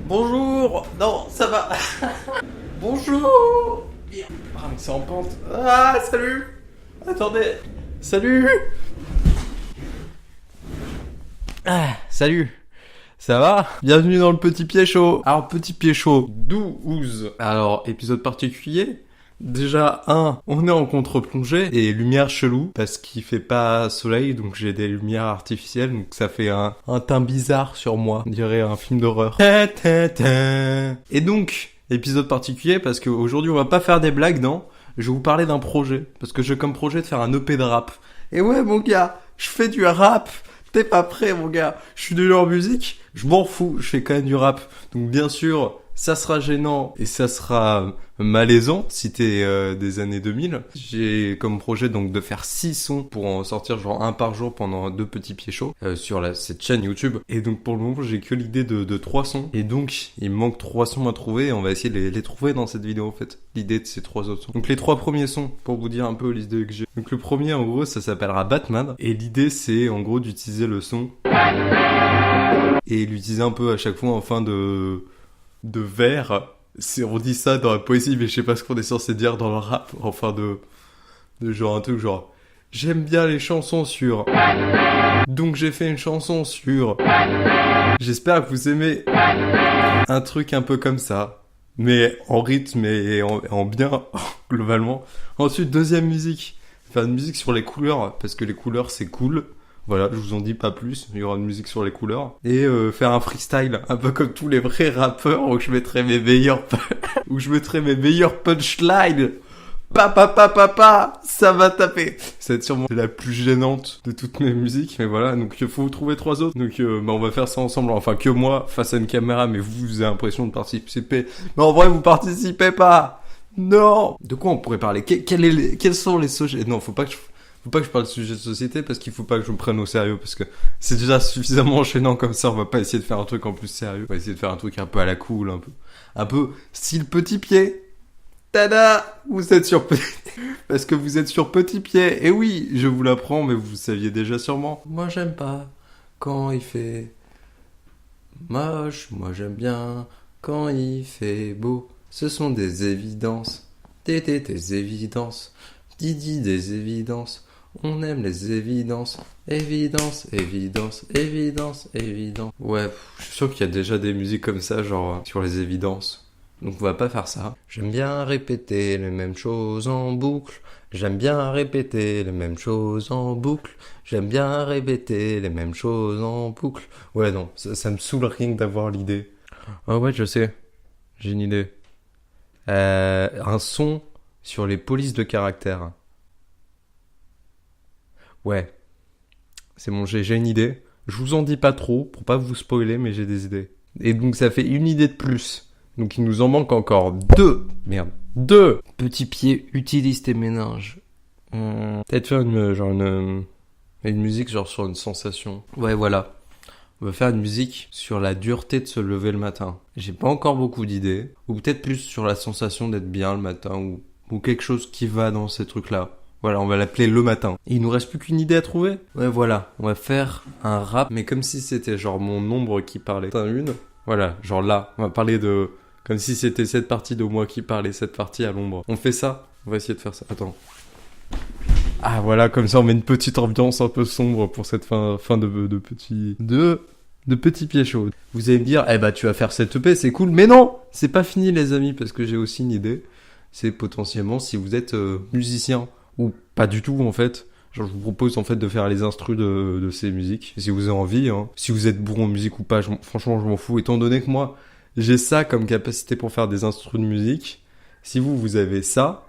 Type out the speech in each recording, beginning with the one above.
Bonjour. Non, ça va. Bonjour. Merde. Ah, mais c'est en pente. Ah, salut. Attendez. Salut. Ah, salut. Ça va? Bienvenue dans le Petit Pied Chaud. Alors, Petit Pied Chaud 12. Alors, épisode particulier. Déjà, on est en contre-plongée et lumière chelou parce qu'il fait pas soleil, donc j'ai des lumières artificielles, donc ça fait un teint bizarre sur moi. On dirait un film d'horreur. Et donc, épisode particulier parce qu'aujourd'hui on va pas faire des blagues, non? Je vais vous parler d'un projet, parce que j'ai comme projet de faire un EP de rap. Et ouais, mon gars, je fais du rap. T'es pas prêt, mon gars. Je suis nul en musique. Je m'en fous. Je fais quand même du rap. Donc, bien sûr, ça sera gênant et ça sera malaisant si t'es des années 2000. J'ai comme projet donc de faire 6 sons pour en sortir genre un par jour pendant 2 petits pieds chauds sur cette chaîne YouTube. Et donc, pour le moment, j'ai que l'idée de 3 sons. Et donc, il me manque 3 sons à trouver et on va essayer de les trouver dans cette vidéo, en fait. L'idée de ces 3 autres sons. Donc, les 3 premiers sons, pour vous dire un peu l'idée que j'ai. Donc, le premier, en gros, ça s'appellera Batman. Et l'idée, c'est, en gros, d'utiliser le son et l'utiliser un peu à chaque fois en fin de vers. On dit ça dans la poésie, mais je sais pas ce qu'on est censé dire dans le rap. Enfin, de genre un truc genre... J'aime bien les chansons sur... Donc j'ai fait une chanson sur... J'espère que vous aimez un truc un peu comme ça. Mais en rythme et en bien, globalement. Ensuite, deuxième musique. Faire une musique sur les couleurs, parce que les couleurs, c'est cool. Voilà, je vous en dis pas plus, il y aura une musique sur les couleurs. Et faire un freestyle, un peu comme tous les vrais rappeurs, où je mettrai mes meilleurs punchlines. Ça va taper. Ça va être sûrement la plus gênante de toutes mes musiques, mais voilà, donc il faut vous trouver 3 autres. Donc on va faire ça ensemble, enfin que moi, face à une caméra, mais vous avez l'impression de participer. Mais en vrai, vous participez pas. Non. De quoi on pourrait parler? Quels sont les sujets? Non, faut pas que je parle de sujet de société parce qu'il faut pas que je me prenne au sérieux parce que c'est déjà suffisamment enchaînant comme ça. On va pas essayer de faire un truc en plus sérieux. On va essayer de faire un truc un peu à la cool, un peu style Petit Pied. Tada! Vous êtes sur parce que vous êtes sur Petit Pied. Et oui, je vous l'apprends, mais vous le saviez déjà sûrement. Moi j'aime pas quand il fait moche. Moi j'aime bien quand il fait beau. Ce sont des évidences. Des évidences. Didi des évidences. On aime les évidences. Évidence. Ouais, je suis sûr qu'il y a déjà des musiques comme ça, genre sur les évidences. Donc on va pas faire ça. J'aime bien répéter les mêmes choses en boucle. J'aime bien répéter les mêmes choses en boucle. J'aime bien répéter les mêmes choses en boucle. Ouais, non, ça me saoule rien que d'avoir l'idée. Ah ouais, je sais. J'ai une idée. Un son sur les polices de caractère. Ouais, c'est bon, j'ai une idée. Je vous en dis pas trop pour pas vous spoiler, mais j'ai des idées. Et donc ça fait une idée de plus. Donc il nous en manque encore 2. Merde, 2. Petit Pied, utilise tes méninges. Peut-être faire une musique genre sur une sensation. Ouais, voilà. On va faire une musique sur la dureté de se lever le matin. J'ai pas encore beaucoup d'idées. Ou peut-être plus sur la sensation d'être bien le matin ou quelque chose qui va dans ces trucs-là. Voilà, on va l'appeler Le Matin. Et il nous reste plus qu'une idée à trouver. Ouais, voilà. On va faire un rap, mais comme si c'était genre mon ombre qui parlait. T'as une? Voilà, genre là. On va parler de... Comme si c'était cette partie de moi qui parlait, cette partie à l'ombre. On fait ça? On va essayer de faire ça. Attends. Ah, voilà, comme ça on met une petite ambiance un peu sombre pour cette fin de petit pied chaud. Vous allez me dire, eh bah tu vas faire cette EP, c'est cool. Mais non! C'est pas fini les amis, parce que j'ai aussi une idée. C'est potentiellement si vous êtes musicien. Ou pas du tout en fait. Genre je vous propose en fait de faire les instrus de ces musiques. Si vous avez envie, hein. Si vous êtes bon en musique ou pas, franchement je m'en fous. Étant donné que moi, j'ai ça comme capacité pour faire des instrus de musique. Si vous avez ça,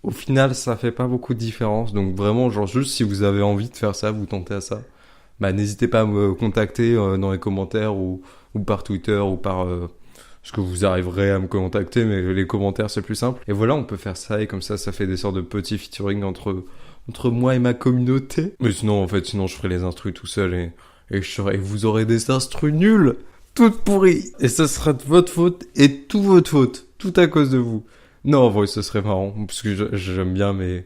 au final ça fait pas beaucoup de différence. Donc vraiment genre juste si vous avez envie de faire ça, vous tentez à ça. Bah n'hésitez pas à me contacter dans les commentaires ou par Twitter ou par... Parce que vous arriverez à me contacter, mais les commentaires c'est plus simple. Et voilà, on peut faire ça et comme ça fait des sortes de petits featuring entre moi et ma communauté. Mais sinon je ferai les instrus tout seul et vous aurez des instrus nuls, toutes pourries. Et ça sera de votre faute et tout votre faute, tout à cause de vous. Non, en vrai, ce serait marrant parce que j'aime bien mes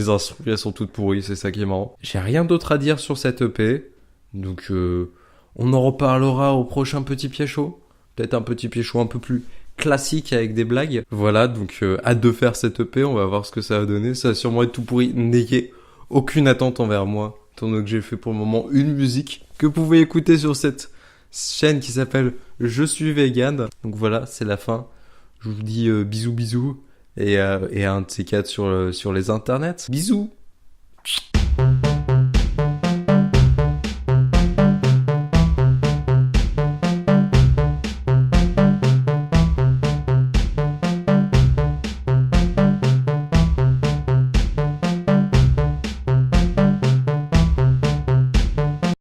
instrus, elles sont toutes pourries, c'est ça qui est marrant. J'ai rien d'autre à dire sur cette EP, donc on en reparlera au prochain Petit Pied Chaud. peut-être un petit pécho un peu plus classique avec des blagues. Voilà, donc hâte de faire cette EP, on va voir ce que ça va donner. Ça va sûrement être tout pourri, n'ayez aucune attente envers moi, étant donné que j'ai fait pour le moment une musique que vous pouvez écouter sur cette chaîne qui s'appelle Je suis vegan. Donc voilà, c'est la fin. Je vous dis bisous bisous et à un de ces quatre sur les internets. Bisous.